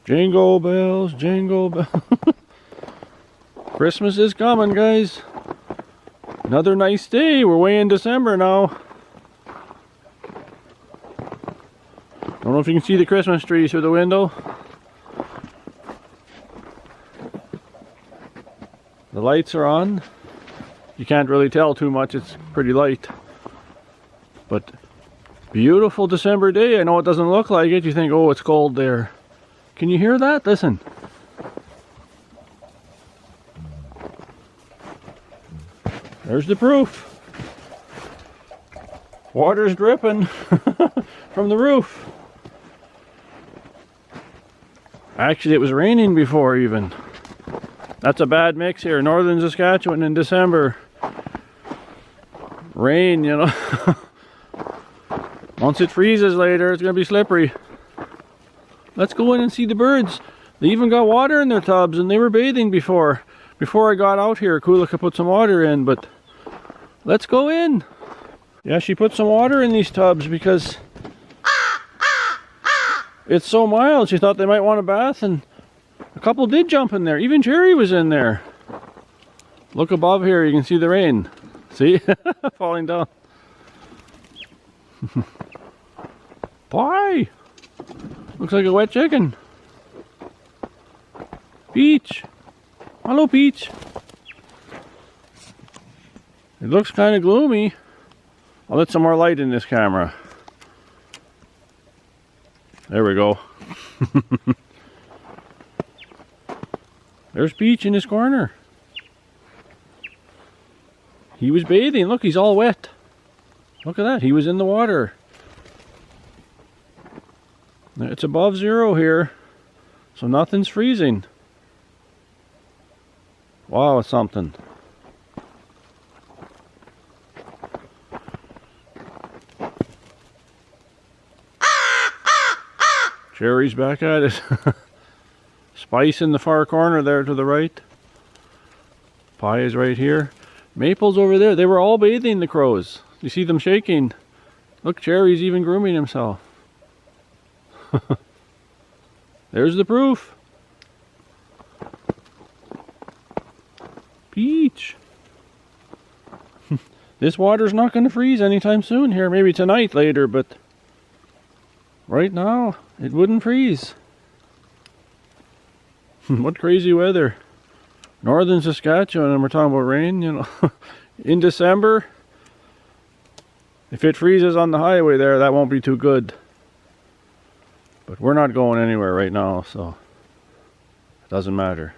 Jingle bells, jingle bells. Christmas is coming, guys. Another nice day. We're way in December now. Don't know if you can see the Christmas tree through the window. The lights are on. You can't really tell too much, it's pretty light. But beautiful December day. I know it doesn't look like it. You think, oh, it's cold there. Can you hear that? Listen. There's the proof. Water's dripping from the roof. Actually, it was raining before even. That's a bad mix here. Northern Saskatchewan in December. Rain, you know. Once it freezes later, it's going to be slippery. Let's go in and see the birds. They even got water in their tubs and they were bathing before. Before I got out here, Kulika put some water in, but let's go in. Yeah, she put some water in these tubs because it's so mild. She thought they might want a bath, and a couple did jump in there. Even Jerry was in there. Look above here, you can see the rain. See? Falling down. Pie! Looks like a wet chicken. Peach! Hello, Peach! It looks kind of gloomy. I'll let some more light in this camera. There we go. There's Peach in his corner. He was bathing. Look, he's all wet. Look at that. He was in the water. It's above zero here, so nothing's freezing. Wow, it's something. Jerry's back at it. Spice in the far corner there to the right. Pie is right here. Maple's over there. They were all bathing, the crows. You see them shaking. Look, Jerry's even grooming himself. There's the proof. Peach. This water's not going to freeze anytime soon here. Maybe tonight later, but right now it wouldn't freeze. What crazy weather. Northern Saskatchewan, and we're talking about rain, you know. In December, if it freezes on the highway there, that won't be too good. But we're not going anywhere right now, so it doesn't matter.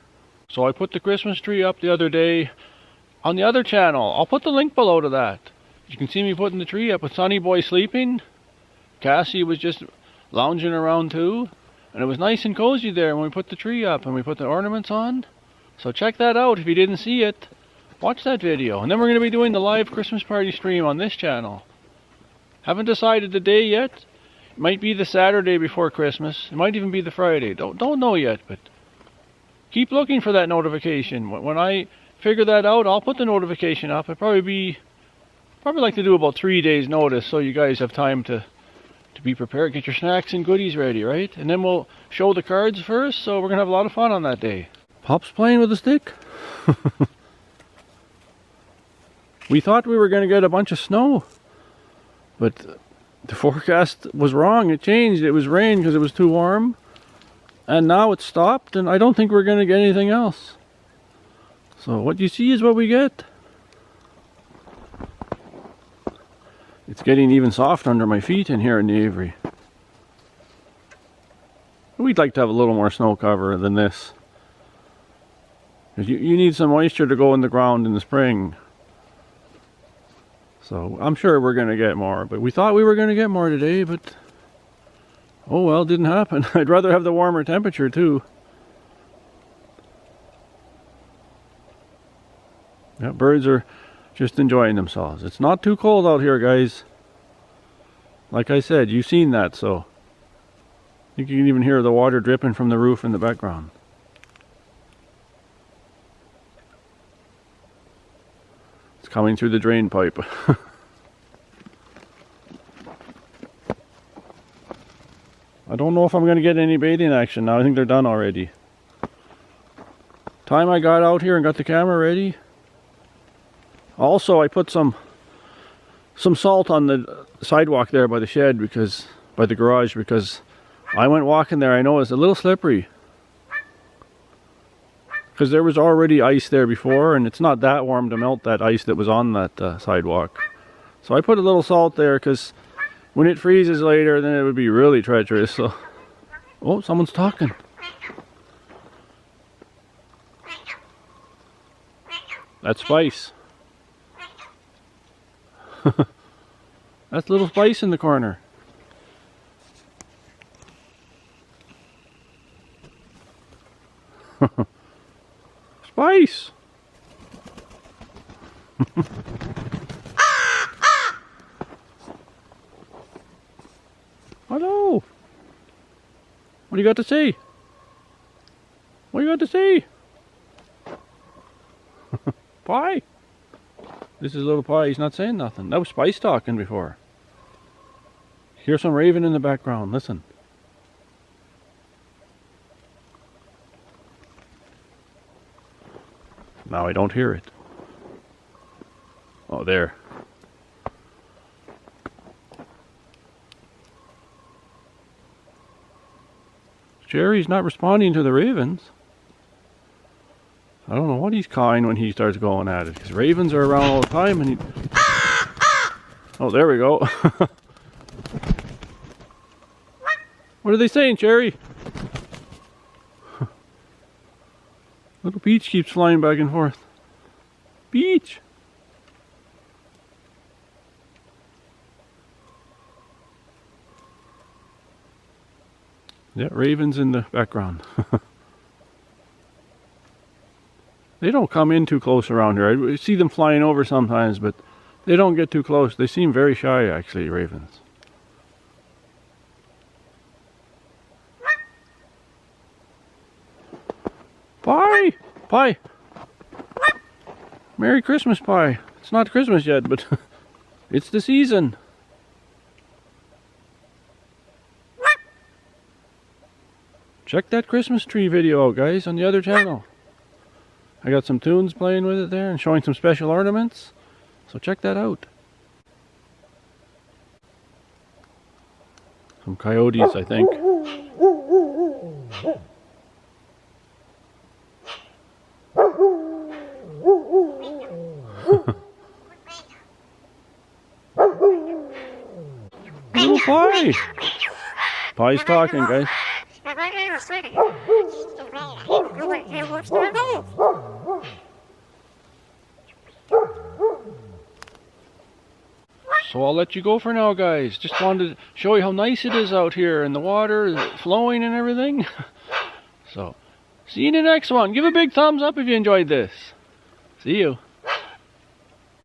So I put the Christmas tree up the other day on the other channel. I'll put the link below to that. You can see me putting the tree up with Sonny Boy sleeping. Cassie was just lounging around too. And it was nice and cozy there when we put the tree up and we put the ornaments on. So check that out if you didn't see it. Watch that video. And then we're going to be doing the live Christmas party stream on this channel. Haven't decided the day yet. It might be the Saturday before Christmas. It might even be the Friday. Don't know yet, but keep looking for that notification. When I figure that out, I'll put the notification up. It'll probably like to do about 3 days notice so you guys have time to be prepared. Get your snacks and goodies ready, right? And then we'll show the cards first, so we're going to have a lot of fun on that day. Pop's playing with a stick. We thought we were going to get a bunch of snow, but the forecast was wrong. It changed. It was rain because it was too warm. And now it's stopped, and I don't think we're going to get anything else. So what you see is what we get. It's getting even soft under my feet in here in the Avery. We'd like to have a little more snow cover than this. You need some moisture to go in the ground in the spring. So I'm sure we're going to get more. But we thought we were going to get more today, but oh well, it didn't happen. I'd rather have the warmer temperature too. Yeah, birds are just enjoying themselves. It's not too cold out here, guys. Like I said, you've seen that, so I think you can even hear the water dripping from the roof in the background. It's coming through the drain pipe. I don't know if I'm going to get any bathing action now. I think they're done already. Time I got out here and got the camera ready. Also, I put some salt on the sidewalk there by the shed, by the garage, because I went walking there. I know it's a little slippery because there was already ice there before, and it's not that warm to melt that ice that was on that sidewalk. So I put a little salt there because when it freezes later, then it would be really treacherous. So, oh, someone's talking. That's Spice. That's little Spice in the corner. Spice! Hello! What do you got to say? What do you got to say? Pie! This is little Pie, he's not saying nothing. That was Spice talking before. Hear some raven in the background, listen. Now I don't hear it. Oh, there. Jerry's not responding to the ravens. I don't know what he's cawing when he starts going at it, because ravens are around all the time and he... Oh, there we go. What are they saying, Cherry? Little Peach keeps flying back and forth. Peach! Yeah, ravens in the background. They don't come in too close around here. I see them flying over sometimes, but they don't get too close. They seem very shy, actually, ravens. Pie! Pie! Merry Christmas, Pie. It's not Christmas yet, but it's the season. Check that Christmas tree video out, guys, on the other channel. I got some tunes playing with it there and showing some special ornaments. So check that out. Some coyotes, I think. Little Pie! Pie's talking, guys. So I'll let you go for now, guys. Just wanted to show you how nice it is out here and the water is flowing and everything. So, see you in the next one. Give a big thumbs up if you enjoyed this. See you.